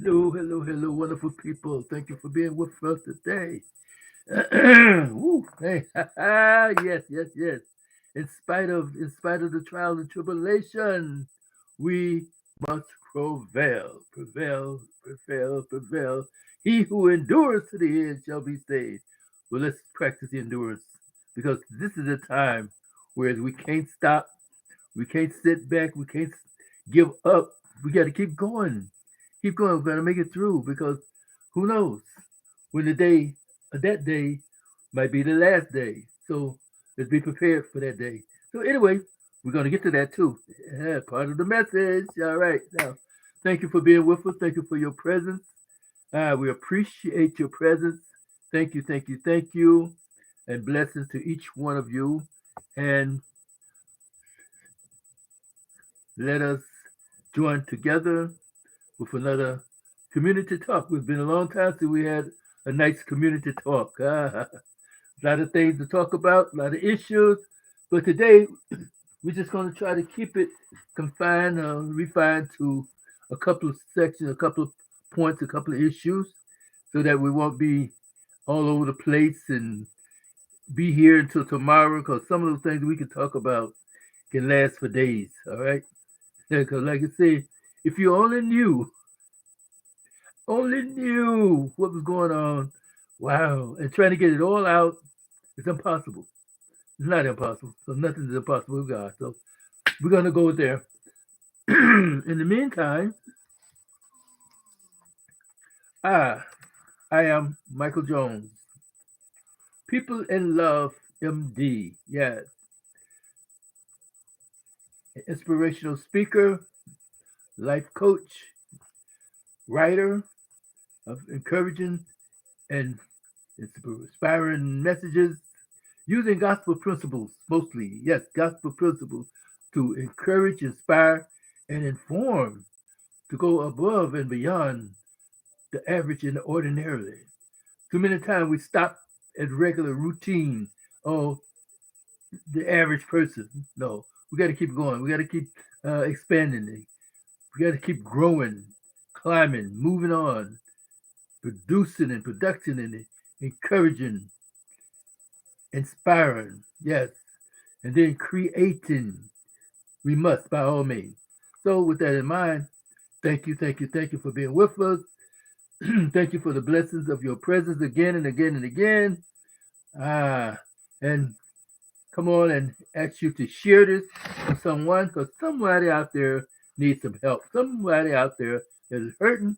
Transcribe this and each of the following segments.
Hello, hello, hello, wonderful people. Thank you for being with us today. Woo, hey, yes, yes, yes. In spite of the trial and tribulation, we must prevail, prevail, prevail, prevail. He who endures to the end shall be saved. Well, let's practice endurance because this is a time where we can't stop, we can't sit back, we can't give up. We got to keep going. Keep going. We're going to make it through because who knows when the day of that day might be the last day. So let's be prepared for that day. So anyway, we're going to get to that too. Yeah, part of the message. All right. Now, thank you for being with us. Thank you for your presence. We appreciate your presence. Thank you, thank you, thank you. And blessings to each one of you. And let us join together with another community talk. It's been a long time since we had a nice community talk. A lot of things to talk about, a lot of issues. But today, we're just going to try to keep it confined, refined to a couple of sections, a couple of points, a couple of issues, so that we won't be all over the place and be here until tomorrow. Because some of those things we can talk about can last for days. All right. Because, like I say, if you only knew what was going on, wow, and trying to get it all out, it's impossible. It's not impossible. So nothing is impossible with God. So we're gonna go there. In the meantime, I I am Michael Jones. People in Love MD. Yes. An inspirational speaker, life coach, writer of encouraging and inspiring messages using gospel principles mostly. Yes, gospel principles to encourage, inspire, and inform to go above and beyond the average and the ordinarily. Too many times we stop at regular routine. Oh, the average person. No, we got to keep going. We got to keep expanding it. We got to keep growing, climbing, moving on, producing and production and encouraging, inspiring. Yes, and then creating. We must by all means. So, with that in mind, thank you, thank you, thank you for being with us. Thank you for the blessings of your presence again and again and again. And come on and ask you to share this with someone because somebody out there needs some help. Somebody out there that is hurting.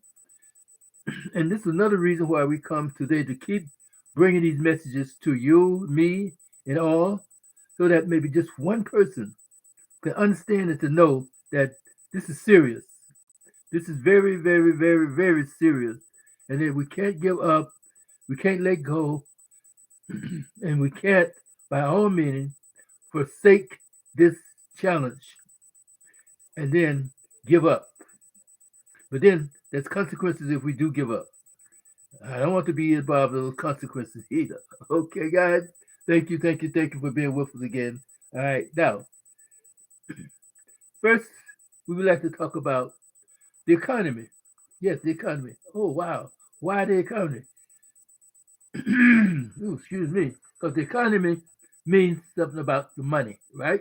And this is another reason why we come today to keep bringing these messages to you, me, and all, so that maybe just one person can understand and to know that this is serious. This is very, very, very, very serious. And that we can't give up, we can't let go, and we can't, by all means, forsake this challenge and then give up. But then there's consequences if we do give up. I don't want to be involved in those consequences either. Okay, guys? Thank you, thank you, thank you for being with us again. All right, now, first, we would like to talk about the economy. Yes, the economy. Oh, wow. Why the economy? Ooh, excuse me, because the economy means something about the money, right?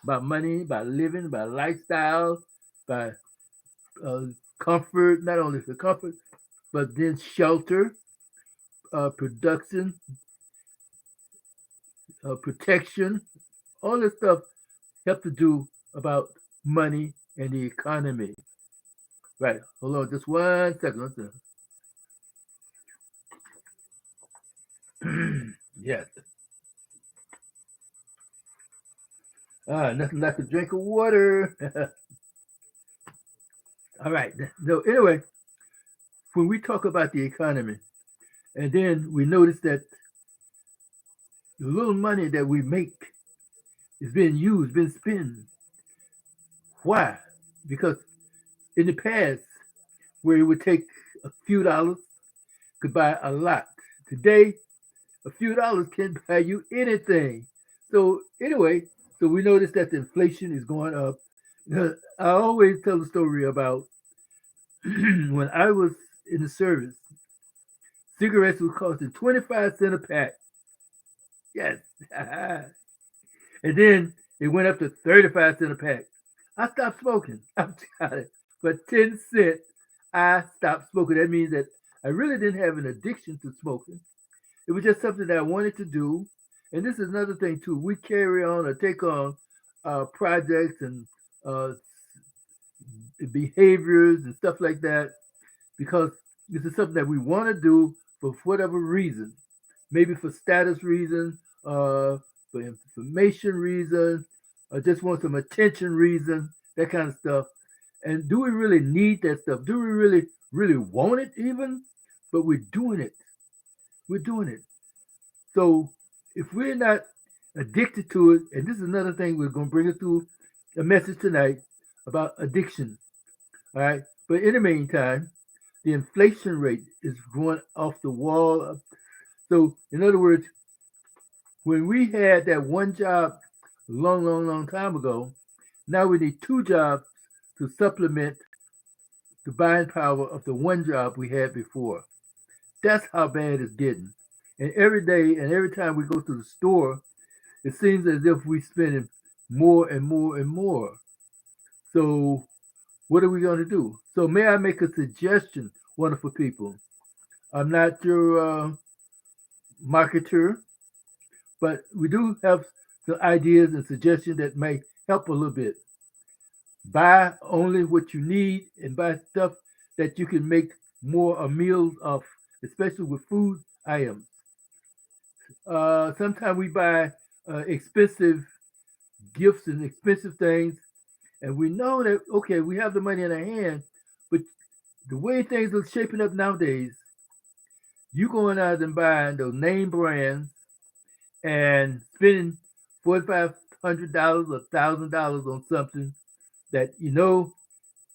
About money, about living, about lifestyle, about uh, comfort, not only for comfort, but then shelter, production, protection, all this stuff have to do about money and the economy. Right. Hold on just one second. Yes. Nothing like a drink of water. All right. So anyway, when we talk about the economy, and then we notice that the little money that we make is being used, being spent. Why? Because in the past, where it would take a few dollars could buy a lot. Today, a few dollars can buy you anything. So anyway, so we notice that the inflation is going up. I always tell the story about when I was in the service, cigarettes was costing 25 cents a pack. Yes. And then it went up to 35 cents a pack. I stopped smoking. I'm tired. For 10 cents, I stopped smoking. That means that I really didn't have an addiction to smoking. It was just something that I wanted to do. And this is another thing too. We carry on or take on projects and uh, behaviors and stuff like that because this is something that we want to do for whatever reason. Maybe for status reasons, for information reasons, or just want some attention reason, that kind of stuff. And do we really need that stuff? Do we really want it even? But we're doing it. We're doing it. So if we're not addicted to it, and this is another thing we're going to bring it through a message tonight about addiction. All right. But in the meantime, the inflation rate is going off the wall. So in other words, when we had that one job long time ago, now we need two jobs to supplement the buying power of the one job we had before. That's how bad it's getting. And every day and every time we go to the store, it seems as if we're spending more and more and more. So, what are we going to do? So, may I make a suggestion, wonderful people? I'm not your marketer, but we do have some ideas and suggestions that may help a little bit. Buy only what you need and buy stuff that you can make more a meals of, especially with food items. Sometimes we buy expensive gifts and expensive things, and we know that okay, we have the money in our hand, but the way things are shaping up nowadays, you going out and buying those name brands and spending $4,500 or $1,000 on something that you know,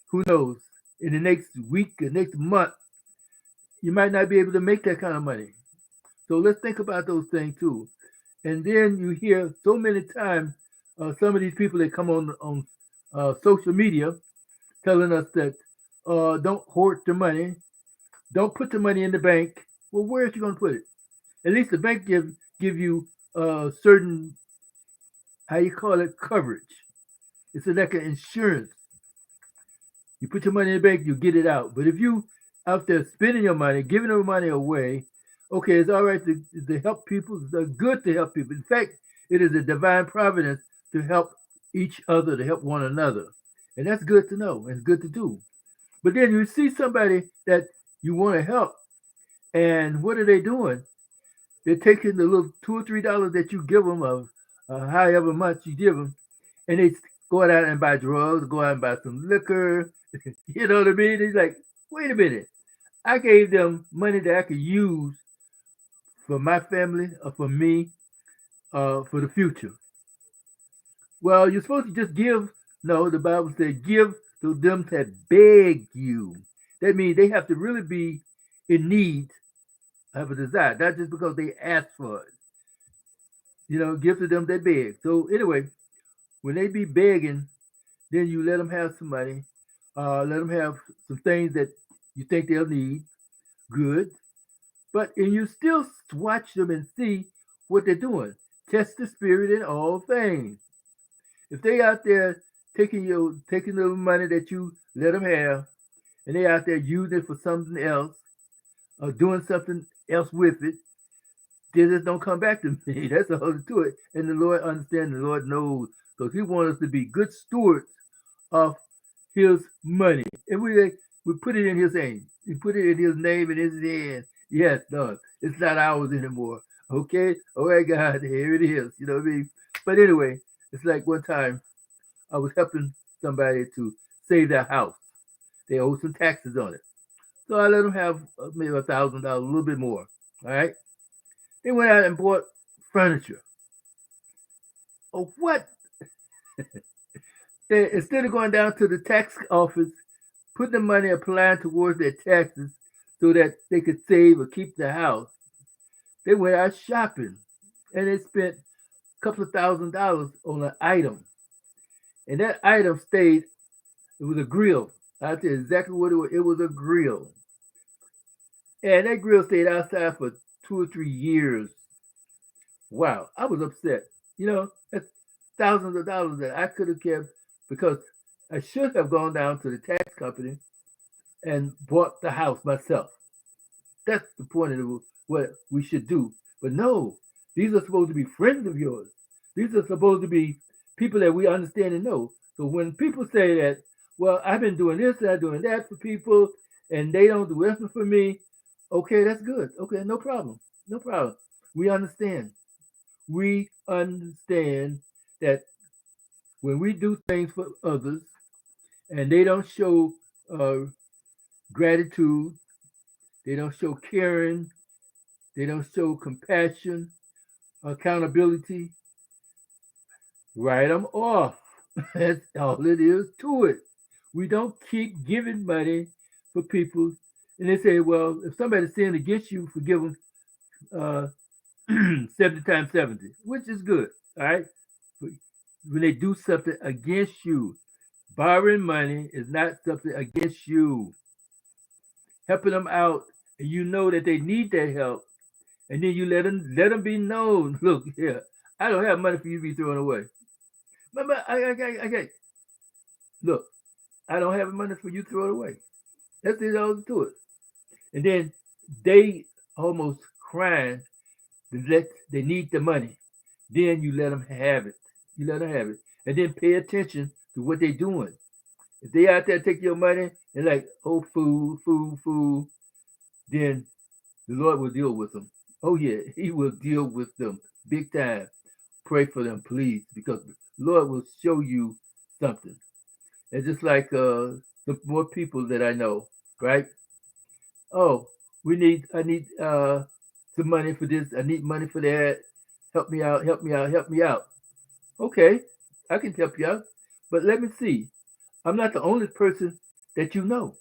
who knows, in the next week or next month, you might not be able to make that kind of money. So let's think about those things too. And then you hear so many times some of these people that come on social media telling us that don't hoard the money, don't put the money in the bank. Well, where is you going to put it? At least the bank give you certain, how you call it, coverage. It's like an insurance. You put your money in the bank, you get it out. But if you out there spending your money, giving your money away, okay, it's all right to help people. It's good to help people. In fact, it is a divine providence to help each other, to help one another. And that's good to know and good to do. But then you see somebody that you want to help, and what are they doing? They're taking the little $2 or $3 that you give them of however much you give them, and they go out and buy drugs, go out and buy some liquor. You know what I mean? It's like, wait a minute. I gave them money that I could use for my family or for me for the future. Well, you're supposed to just give. No, the Bible said give to them that beg you. That means they have to really be in need of a desire, not just because they ask for it. You know, give to them that beg. So anyway, when they be begging, then you let them have some money, let them have some things that you think they'll need. Good. and you still watch them and see what they're doing. Test the spirit in all things. If they out there taking the money that you let them have, and they out there using it for something else or doing something else with it, they just don't come back to me. That's all to it. And the Lord understands, the Lord knows. Because He wants us to be good stewards of His money. And we put it in His name. We put it in His name and His hand. Yes, Lord. It's not ours anymore. Okay? All right, God, here it is. You know what I mean? But anyway, it's like one time I was helping somebody to save their house. They owe some taxes on it. So I let them have maybe $1,000, a little bit more. All right? They went out and bought furniture. Oh, what? Instead of going down to the tax office, putting the money applying towards their taxes so that they could save or keep the house, they went out shopping and they spent a couple of $1,000s on an item. And that item stayed, it was a grill. I'll tell you exactly what it was. It was a grill. And that grill stayed outside for 2 or 3 years. Wow, I was upset. That's thousands of dollars that I could have kept because I should have gone down to the tax company and bought the house myself. That's the point of what we should do. But no, these are supposed to be friends of yours. These are supposed to be people that we understand and know. So when people say that, well, I've been doing this and I'm doing that for people and they don't do anything for me, okay, that's good. Okay, no problem. No problem. We understand. We understand that when we do things for others and they don't show gratitude, they don't show caring, they don't show compassion, accountability, write them off. That's all it is to it. We don't keep giving money for people. And they say, well, if somebody's sinned against you, forgive them uh, 70 times 70, which is good. All right. But when they do something against you, borrowing money is not something against you. Helping them out, and you know that they need that help, and then you let them be known. Look here, I don't have money for you to be throwing away. Remember, I look, I don't have money for you to throw it away. That's all to it. And then they almost crying that they need the money. Then you let them have it. You let them have it, and then pay attention to what they're doing. If they out there take your money and like, oh, food, then the Lord will deal with them. Oh yeah, He will deal with them big time. Pray for them, please, because the Lord will show you something. It's just like the more people that I know, right? Oh, I need some money for this. I need money for that. Help me out, help me out, help me out. Okay, I can help you out, but let me see. I'm not the only person that you know.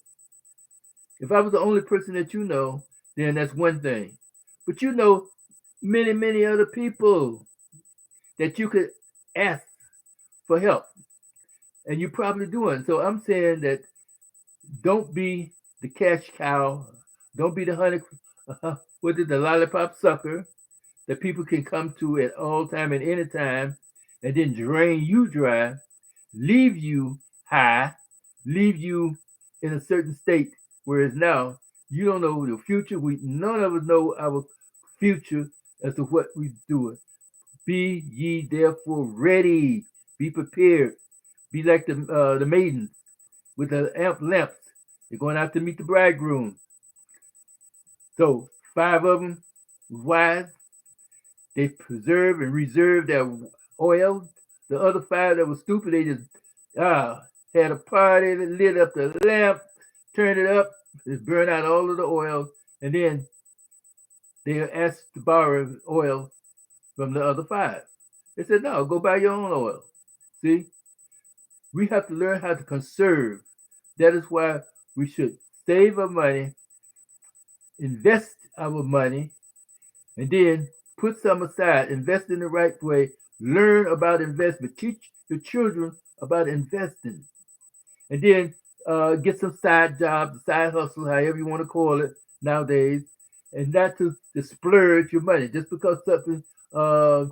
If I was the only person that you know, then that's one thing. But you know many, many other people that you could ask for help. And you're probably doing. So I'm saying that don't be the cash cow. Don't be the honey, what is the lollipop sucker that people can come to at all time and any time and then drain you dry, leave you high, leave you in a certain state. Whereas now, you don't know the future. None of us know our future as to what we're doing. Be ye therefore ready. Be prepared. Be like the maidens with the lamps. They're going out to meet the bridegroom. So 5 of them was wise. They preserved and reserved their oil. The other 5 that was stupid, they just had a party, they lit up the lamp, turned it up, just burned out all of the oil, and then they asked to borrow oil from the other 5. They said, no, go buy your own oil. See? We have to learn how to conserve. That is why we should save our money, invest our money, and then put some aside, invest in the right way, learn about investment, teach your children about investing, and then get some side jobs, side hustle, however you want to call it nowadays, and not to splurge your money just because something uh,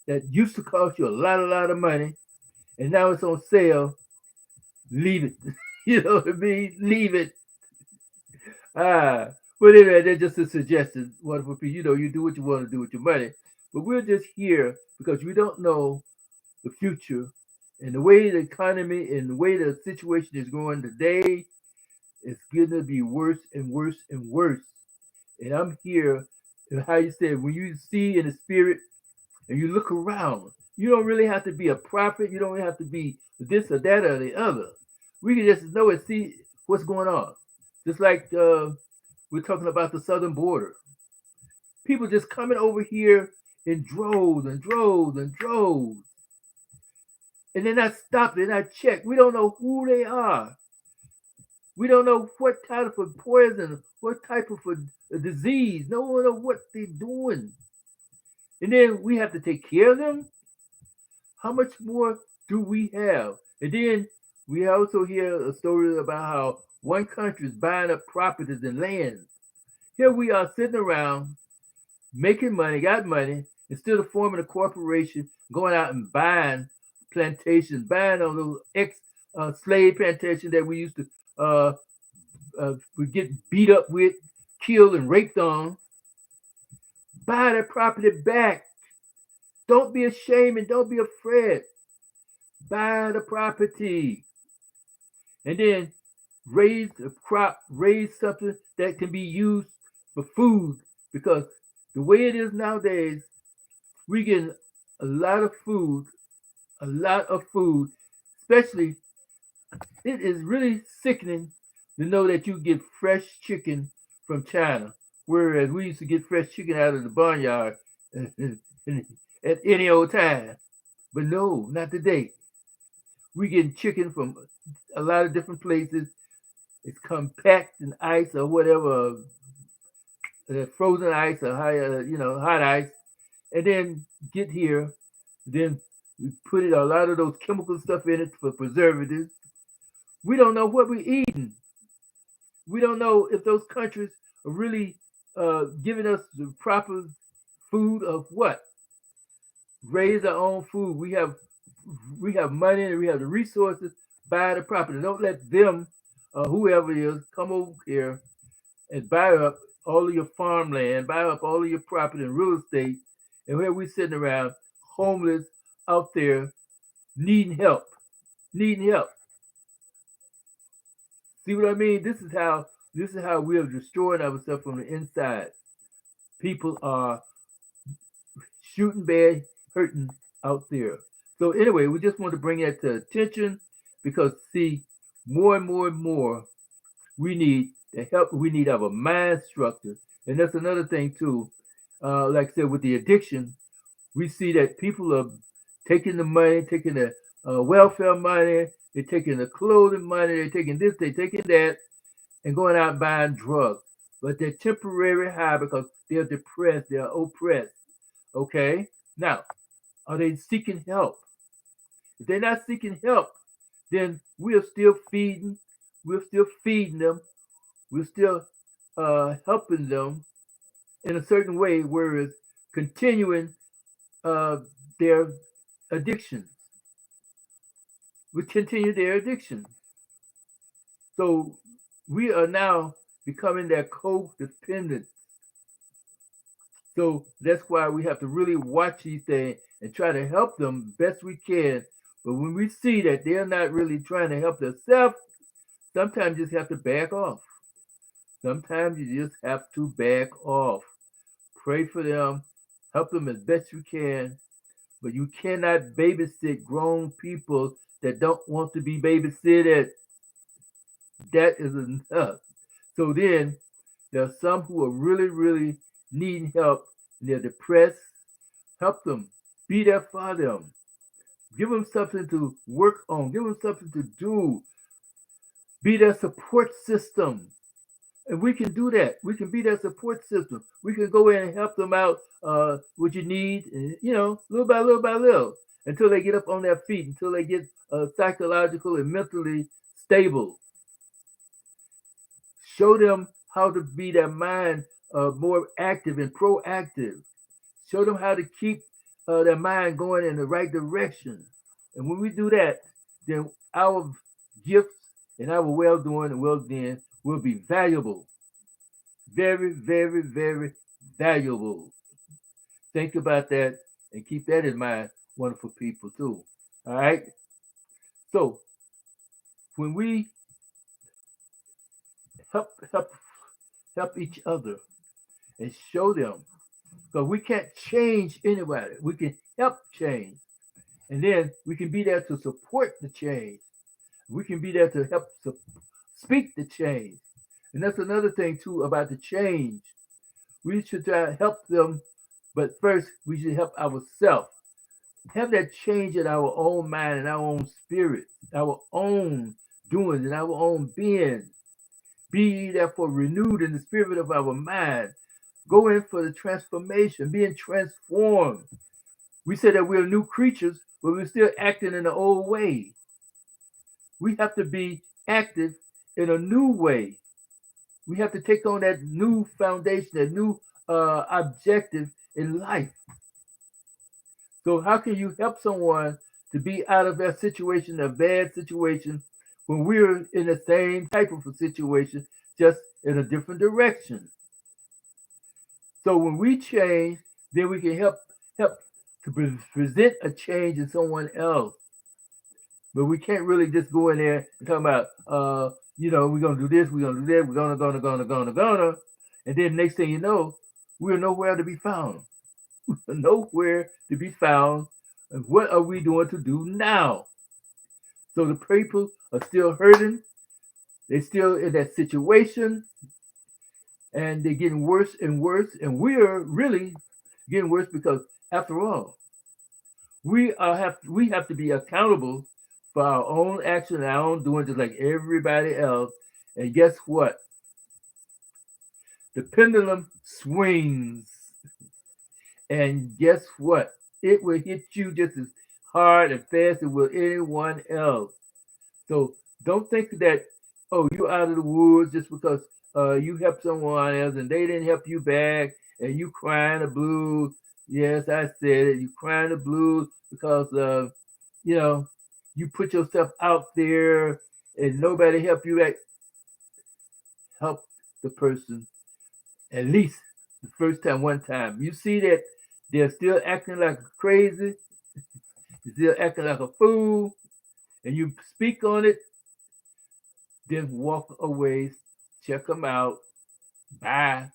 that used to cost you a lot of money, and now it's on sale. Leave it. You know what I mean? Leave it. Ah, but anyway, that's just a suggestion. Wonderful people, you know, you do what you want to do with your money, but we're just here because we don't know the future and the way the economy and the way the situation is going today. It's going to be worse and worse and worse. And I'm here, and how you said, when you see in the spirit and you look around, you don't really have to be a prophet. You don't have to be this or that or the other. We can just know and see what's going on. Just like we're talking about the southern border. People just coming over here in droves and droves and droves. And they're not stopped, they're not checked. We don't know who they are. We don't know what type of poison, what type of a disease. No one knows what they're doing. And then we have to take care of them. How much more do we have? And then we also hear a story about how one country is buying up properties and lands. Here we are sitting around making money, got money, instead of forming a corporation, going out and buying plantations, buying on those ex slave plantations that we used to would get beat up with, killed and raped on. Buy that property back. Don't be ashamed and don't be afraid. Buy the property. And then raise a crop, raise something that can be used for food. Because the way it is nowadays, we get a lot of food, a lot of food, especially it is really sickening to know that you get fresh chicken from China, whereas we used to get fresh chicken out of the barnyard at any old time. But no, not today. We getting chicken from a lot of different places. It's compact in ice or whatever, frozen ice or high, hot ice, and then get here. Then we put a lot of those chemical stuff in it for preservatives. We don't know what we're eating. We don't know if those countries are really giving us the proper food of what. Raise our own food. We have money and we have the resources. Buy the property. Don't let them, whoever it is, come over here and buy up all of your farmland, buy up all of your property and real estate, and here we sitting around homeless out there needing help, needing help. See what I mean? This is how we are destroying ourselves from the inside. People are shooting bad, hurting out there. So anyway, we just want to bring that to attention because see, more and more and more, we need the help. We need our mind structure, and that's another thing too. Like I said, with the addiction, we see that people are taking the money, taking the welfare money, they're taking the clothing money, they're taking this, they're taking that, and going out and buying drugs. But they're temporary high because they're depressed, they're oppressed. Okay? Now, are they seeking help? If they're not seeking help, then we're still feeding them, we're still helping them in a certain way, whereas continuing uh, their addiction. We continue their addiction. So we are now becoming their codependent. So that's why we have to really watch these things and try to help them best we can. But when we see that they're not really trying to help themselves, sometimes you just have to back off. Sometimes you just have to back off. Pray for them, help them as best you can, but you cannot babysit grown people that don't want to be babysitted. That is enough. So then there are some who are really, really needing help and they're depressed. Help them. Be there for them. Give them something to work on. Give them something to do. Be their support system. And we can do that. We can be their support system. We can go in and help them out what you need, and, little by little by little, until they get up on their feet, until they get psychological and mentally stable. Show them how to be their mind more active and proactive. Show them how to keep their mind going in the right direction. And when we do that, then our gifts and our well doing and well being will be valuable. Very, very, very valuable. Think about that and keep that in mind, wonderful people, too. All right? So, when we help help help each other and show them, because we can't change anybody, we can help change, and then we can be there to support the change. We can be there to help speak the change, and that's another thing too about the change. We should try to help them, but first we should help ourselves. Have that change in our own mind and our own spirit, our own doing and our own being. Be ye therefore renewed in the spirit of our mind. Go in for the transformation, being transformed. We say that we're new creatures, but we're still acting in the old way. We have to be active in a new way. We have to take on that new foundation, that new objective in life. So how can you help someone to be out of that situation, a bad situation, when we're in the same type of a situation, just in a different direction? So when we change, then we can help to present a change in someone else. But we can't really just go in there and talk about, we're gonna do this, we're gonna do that, we're gonna, and then next thing you know, we're nowhere to be found. Nowhere to be found. And what are we doing to do now? So the people are still hurting. They're still in that situation, and they're getting worse and worse. And we are really getting worse because, after all, we have to be accountable for our own action and our own doing, just like everybody else. And guess what? The pendulum swings, and guess what? It will hit you just as hard and fast as will anyone else. So don't think that, oh, you're out of the woods just because you helped someone else and they didn't help you back and you crying the blues. Yes, I said it. You crying the blues because you know, you put yourself out there and nobody helped you back. Help the person at least the first time, one time. You see that they're still acting like crazy, still acting like a fool, and you speak on it, then walk away, check them out, bye,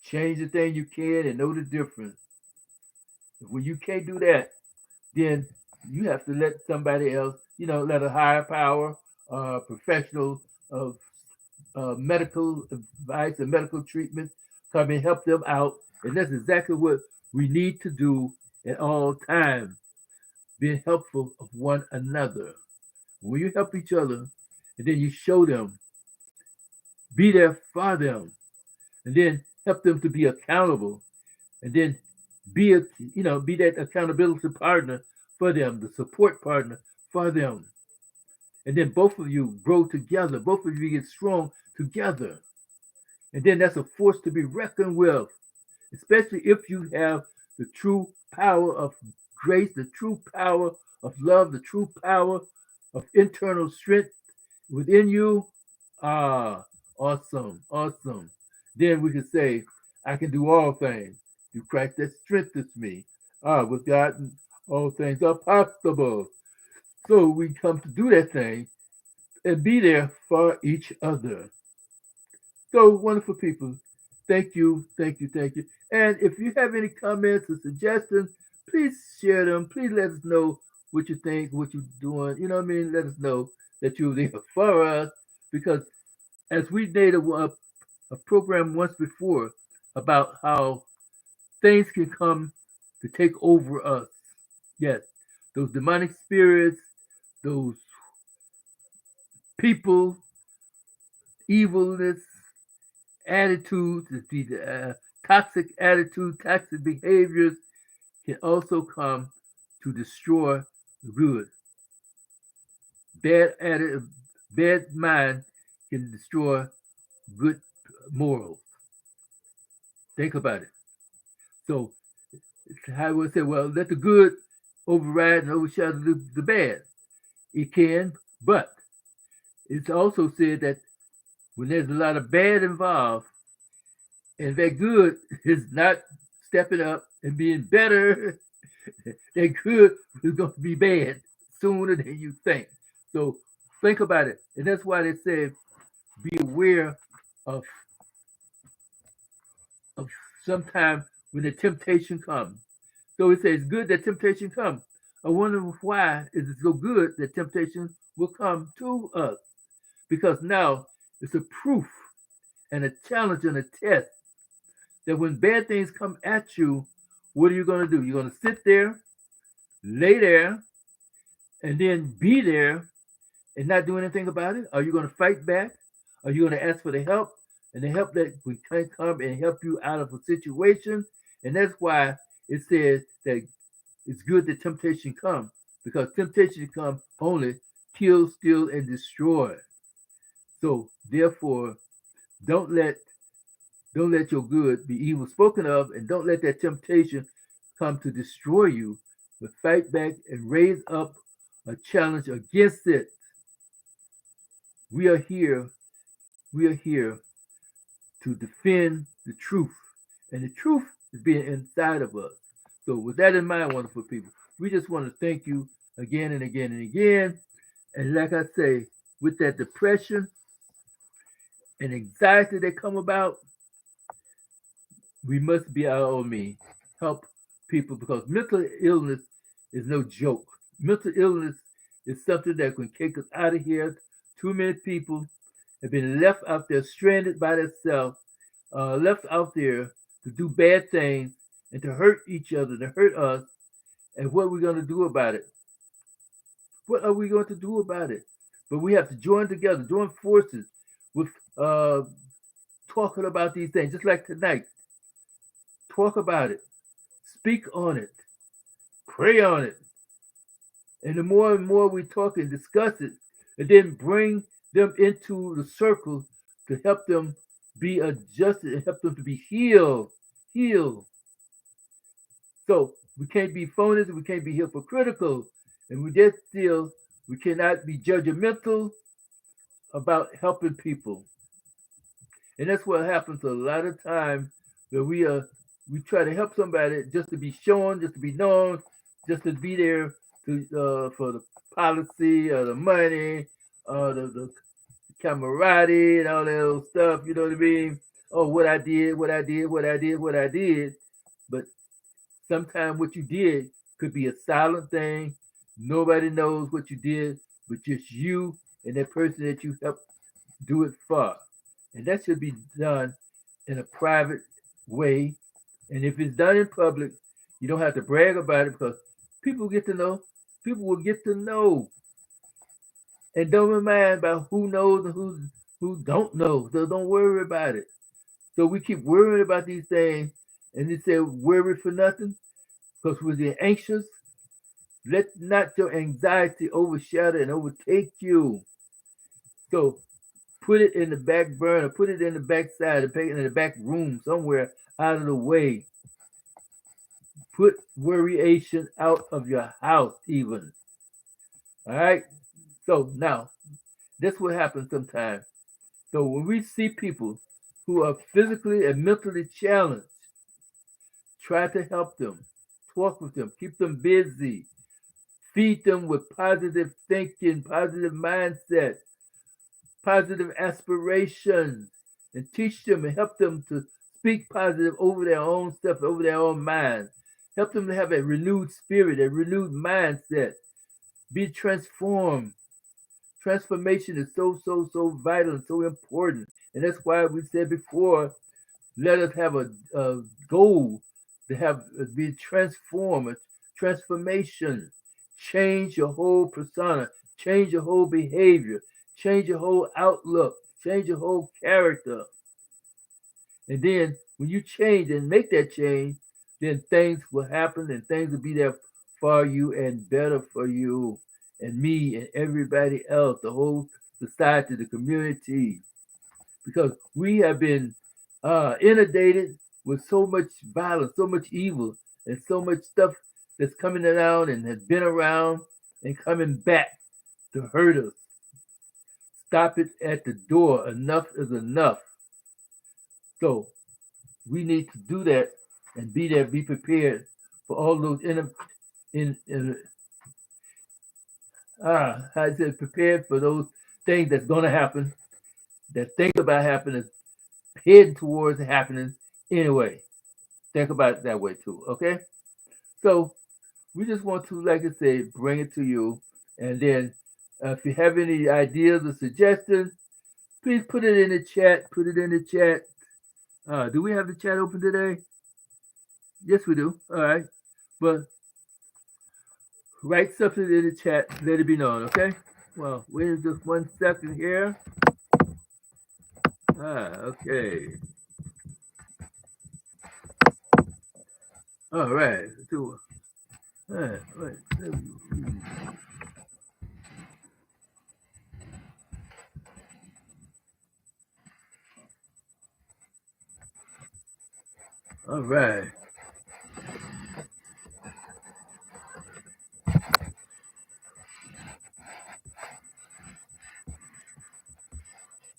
change the thing you can and know the difference. When you can't do that, then you have to let somebody else, let a higher power, professional of medical advice and medical treatment come and help them out. And that's exactly what we need to do at all times, being helpful of one another. When you help each other, and then you show them, be there for them, and then help them to be accountable, and then be that accountability partner for them, the support partner for them. And then both of you grow together, both of you get strong together. And then that's a force to be reckoned with, especially if you have the true power of grace, the true power of love, the true power of internal strength within you. Ah, awesome, awesome. Then we can say, I can do all things through Christ that strengthens me. With God, all things are possible. So we come to do that thing and be there for each other. So, wonderful people, thank you, thank you, thank you. And if you have any comments or suggestions, please share them. Please let us know what you think, what you're doing. You know what I mean? Let us know that you're there for us, because as we did a program once before about how things can come to take over us. Yes, those demonic spirits, those people, evilness, attitudes, the toxic attitudes, toxic behaviors can also come to destroy the good. Bad mind can destroy good morals. Think about it. So how would say, well, let the good override and overshadow the bad. It can, but it's also said that when there's a lot of bad involved, and that good is not stepping up and being better, that good is going to be bad sooner than you think. So think about it. And that's why they said be aware of, of sometime when the temptation comes. So it says good that temptation comes. I wonder why is it so good that temptation will come to us? Because now it's a proof and a challenge and a test that when bad things come at you, what are you going to do? You're going to sit there, lay there, and then be there and not do anything about it? Are you going to fight back? Are you going to ask for the help? And the help that we can come and help you out of a situation. And that's why it says that it's good that temptation comes, because temptation comes only kill, steal, and destroy. So therefore, don't let don't let your good be evil spoken of, and don't let that temptation come to destroy you, but fight back and raise up a challenge against it. We are here, we are here to defend the truth. And the truth is being inside of us. So with that in mind, wonderful people, we just want to thank you again and again and again. And like I say, with that depression and anxiety that come about, we must be our own means. Help people, because mental illness is no joke. Mental illness is something that can take us out of here. Too many people have been left out there stranded by themselves, left out there to do bad things and to hurt each other, to hurt us. And what are we going to do about it? What are we going to do about it? But we have to join together, join forces with talking about these things, just like tonight. Talk about it, speak on it, pray on it. And the more and more we talk and discuss it, and then bring them into the circle to help them be adjusted and help them to be healed. Healed. So we can't be phonies, we can't be hypocritical, and we cannot be judgmental about helping people. And that's what happens a lot of times, where we try to help somebody just to be shown, just to be known, just to be there to for the policy or the money or the camaraderie and all that old stuff. You know what I mean? Oh, what I did, what I did, what I did, what I did. But sometimes what you did could be a silent thing. Nobody knows what you did, but just you and that person that you helped do it for. And that should be done in a private way. And if it's done in public, you don't have to brag about it, because people get to know. People will get to know. And don't mind about who knows and who don't know. So don't worry about it. So we keep worrying about these things, and they say worry for nothing, because when you're anxious, let not your anxiety overshadow and overtake you. So put it in the back burner, put it in the back side, put it in the back room somewhere out of the way. Put worryation out of your house, even. All right? So now, this will happen sometimes. So when we see people who are physically and mentally challenged, try to help them, talk with them, keep them busy, feed them with positive thinking, positive mindset, positive aspirations, and teach them and help them to speak positive over their own stuff, over their own minds. Help them to have a renewed spirit, a renewed mindset. Be transformed. Transformation is so vital and so important. And that's why we said before, let us have a goal to have be transformed, a transformation. Change your whole persona, change your whole behavior, change your whole outlook, change your whole character. And then when you change and make that change, then things will happen and things will be there for you and better for you and me and everybody else, the whole society, the community. Because we have been inundated with so much violence, so much evil, and so much stuff that's coming around and has been around and coming back to hurt us. Stop it at the door. Enough is enough. So we need to do that and be there, be prepared for all those I said prepared for those things that's going to happen, that think about happening, heading towards happening anyway. Think about it that way too, okay? So we just want to, like I say, bring it to you. And then if you have any ideas or suggestions, please put it in the chat. Put it in the chat. Do we have the chat open today? Yes, we do. All right. But write something in the chat. Let it be known, okay? Well, wait just 1 second here. Okay. All right. All right. All right.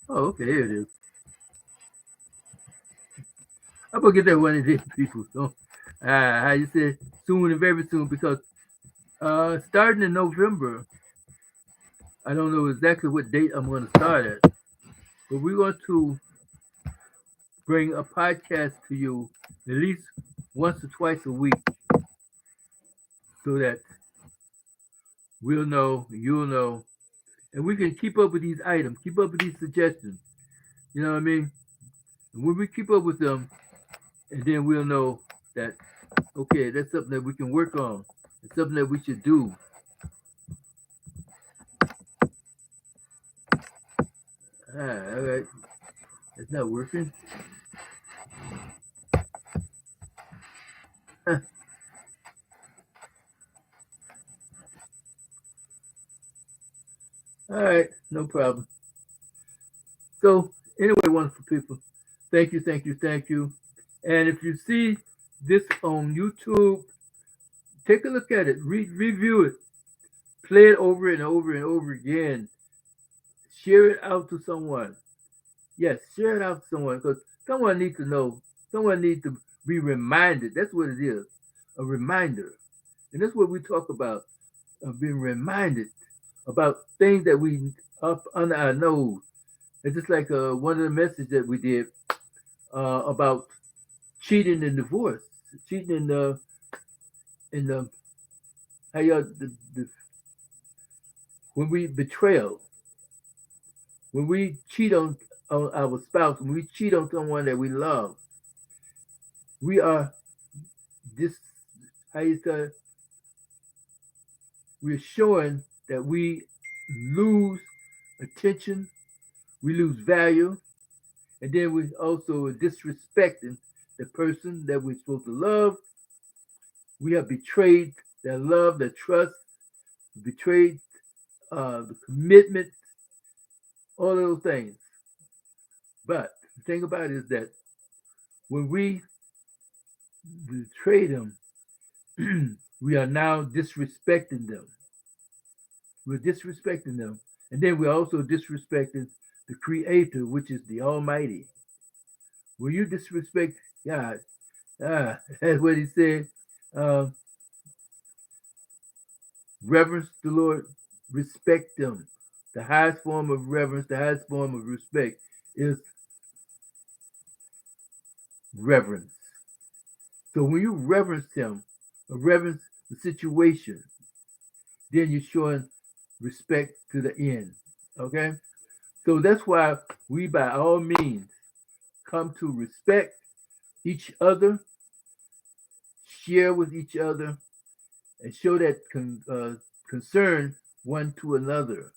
Oh, okay. Here it is. I'm gonna get that one of these people. So, how you say soon and very soon because starting in November, I don't know exactly what date I'm going to start at, but we're going to bring a podcast to you at least once or twice a week so that we'll know, you'll know, and we can keep up with these items, keep up with these suggestions. You know what I mean? And when we keep up with them, and then we'll know that, okay, that's something that we can work on. It's something that we should do. All right. It's not working. All right, no problem. So, anyway, wonderful people, thank you, thank you, thank you. And if you see this on YouTube, take a look at it, review it, play it over and over and over again. Share it out to someone. Yes, share it out to someone because someone needs to know. Someone needs to be reminded. That's what it is, a reminder. And that's what we talk about, being reminded about things that we up under our nose. It's just like one of the messages that we did about cheating and divorce, cheating in the how y'all when we betrayal, when we cheat on our spouse, when we cheat on someone that we love, we are this how you say we're showing that we lose attention, we lose value, and then we also disrespecting the person that we're supposed to love. We have betrayed their love, their trust, betrayed the commitment, all those things. But the thing about it is that when we betray them, we are now disrespecting them. We're disrespecting them. And then we're also disrespecting the Creator, which is the Almighty. When you disrespect God, that's what he said. Reverence the Lord, respect them. The highest form of reverence, the highest form of respect is reverence. So when you reverence him, or reverence the situation, then you're showing respect to the end. Okay? So that's why we, by all means, come to respect each other, share with each other, and show that concern one to another,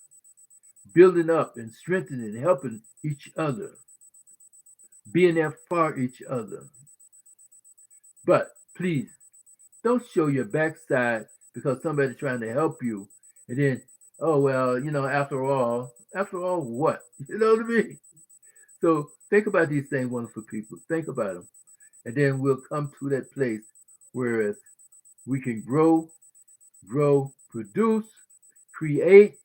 building up and strengthening and helping each other, being there for each other. But please, don't show your backside because somebody's trying to help you, and then, oh well, after all what? You know what I mean? So think about these things, wonderful people. Think about them. And then we'll come to that place where we can grow, produce, create,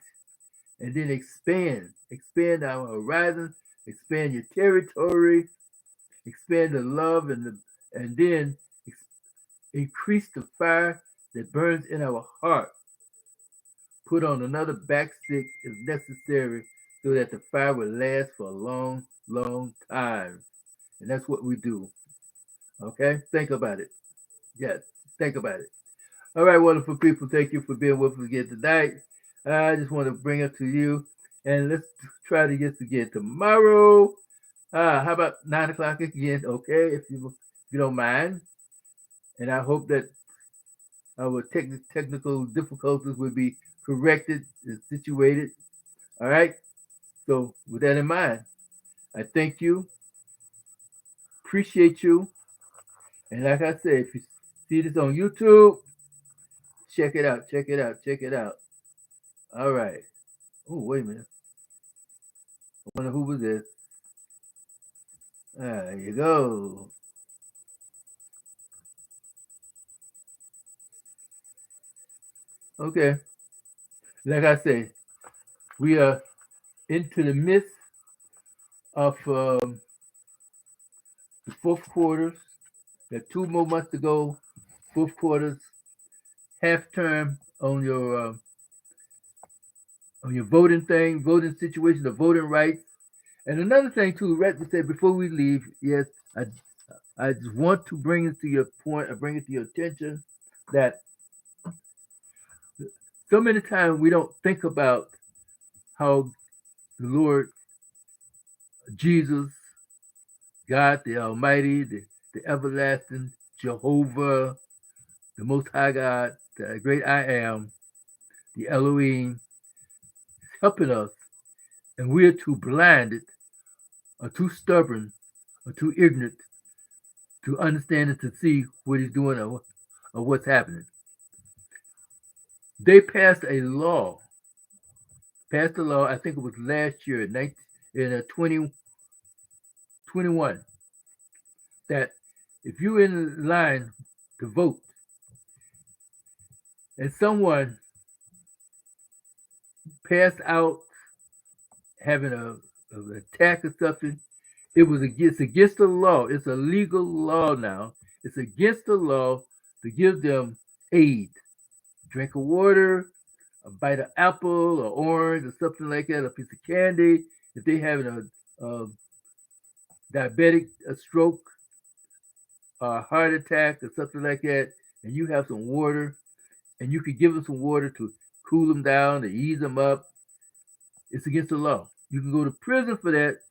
and then expand our horizons, expand your territory, expand the love and then increase the fire that burns in our heart. Put on another backstick if necessary so that the fire will last for a long, long time. And that's what we do. Okay? Think about it. Yes, think about it. All right, wonderful people. Thank you for being with us again tonight. I just want to bring it to you. And let's try to get again tomorrow. How about 9 o'clock again? Okay, if you don't mind. And I hope that our technical difficulties will be corrected and situated. All right. So with that in mind, I thank you, appreciate you, and like I said, if you see this on YouTube, check it out, check it out, check it out. All right. Oh, wait a minute. I wonder who was this. There you go. Okay. Like I say, we are into the midst of the fourth quarters. There are 2 more months to go. Fourth quarters, half term on your voting situation, the voting rights. And another thing too, right to say before we leave, yes, I just want to bring it to your point, I bring it to your attention that so many times we don't think about how the Lord Jesus, God the Almighty, the everlasting Jehovah, the Most High God, the great I am, the Elohim, helping us, and we're too blinded or too stubborn or too ignorant to understand and to see what he's doing or what's happening. They passed a law, I think it was last year in 2021, that if you're in line to vote and someone passed out having an attack or something, it's against the law. It's a legal law now. It's against the law to give them aid, drink of water, a bite of apple or orange or something like that, a piece of candy. If they having a diabetic, a stroke, a heart attack or something like that, and you have some water, and you could give them some water to cool them down, to ease them up, it's against the law. You can go to prison for that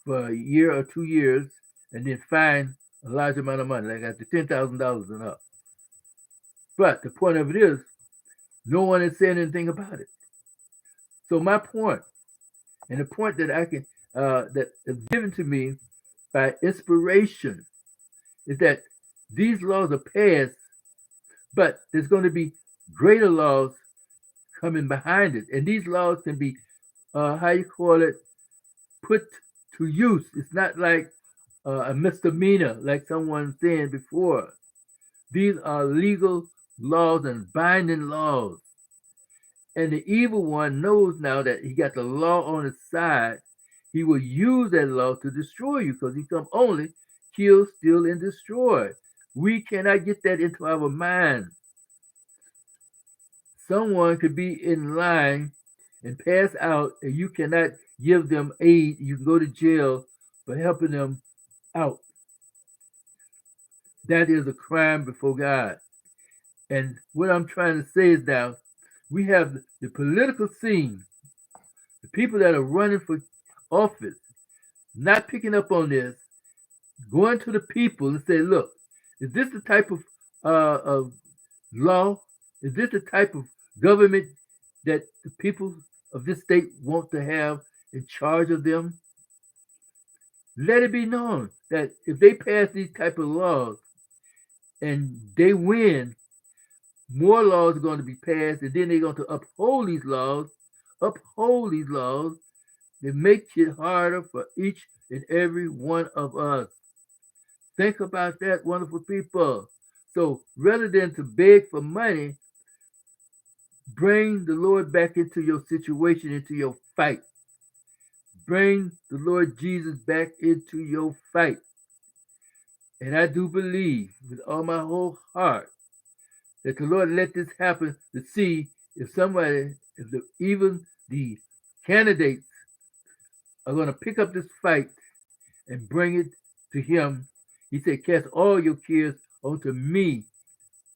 for a year or 2 years, and then fine a large amount of money, like up to $10,000 and up. But the point of it is, no one is saying anything about it. So my point, and the point that that is given to me by inspiration, is that these laws are passed, but there's going to be greater laws coming behind it, and these laws can be, put to use. It's not like a misdemeanor, like someone saying before. These are legal laws and binding laws. And the evil one knows now that he got the law on his side. He will use that law to destroy you because he come only kill, steal, and destroy. We cannot get that into our mind. Someone could be in line and pass out, and you cannot give them aid. You can go to jail for helping them out. That is a crime before God. And what I'm trying to say is now, we have the political scene, the people that are running for office, not picking up on this, going to the people and say, look, is this the type of law? Is this the type of government that the people of this state want to have in charge of them? Let it be known that if they pass these type of laws and they win, more laws are going to be passed, and then they're going to uphold these laws, that make it harder for each and every one of us. Think about that, wonderful people. So rather than to beg for money, bring the Lord back into your situation, into your fight. Bring the Lord Jesus back into your fight. And I do believe with all my whole heart that the Lord let this happen to see if somebody, even the candidates are going to pick up this fight and bring it to Him. He said, cast all your cares onto me.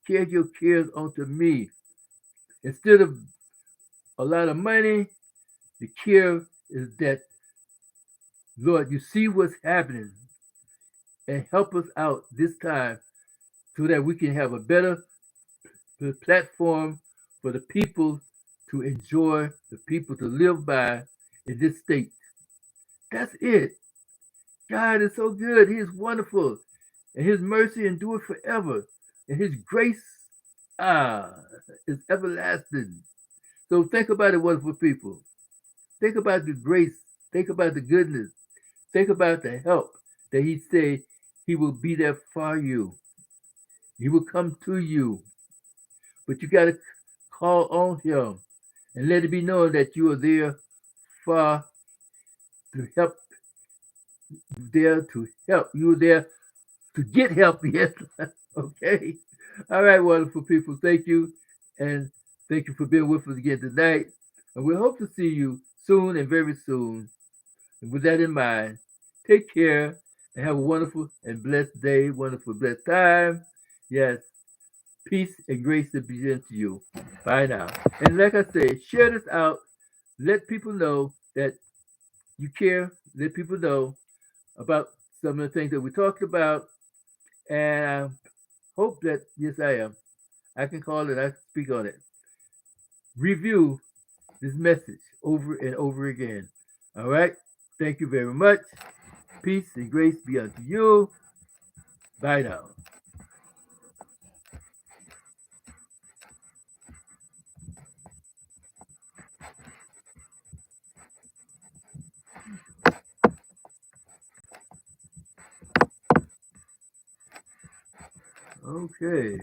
Cast your cares onto me. Instead of a lot of money, the care is that, Lord, you see what's happening and help us out this time so that we can have a better platform for the people to enjoy, the people to live by in this state. That's it. God is so good. He is wonderful. And His mercy endures forever. And His grace ah, is everlasting. So think about it, wonderful people. Think about the grace. Think about the goodness. Think about the help that He said He will be there for you. He will come to you. But you got to call on Him and let it be known that you are there for to help, there to help. You are there to get help. Yes. Okay. All right, wonderful people. Thank you. And thank you for being with us again tonight. And we hope to see you soon and very soon. And with that in mind, take care and have a wonderful and blessed day, wonderful, blessed time. Yes. Peace and grace to be unto you. Bye now. And like I said, share this out. Let people know that you care. Let people know about some of the things that we talked about. And I hope that, yes, I am. I can call it, I can speak on it. Review this message over and over again. All right? Thank you very much. Peace and grace be unto you. Bye now. Okay.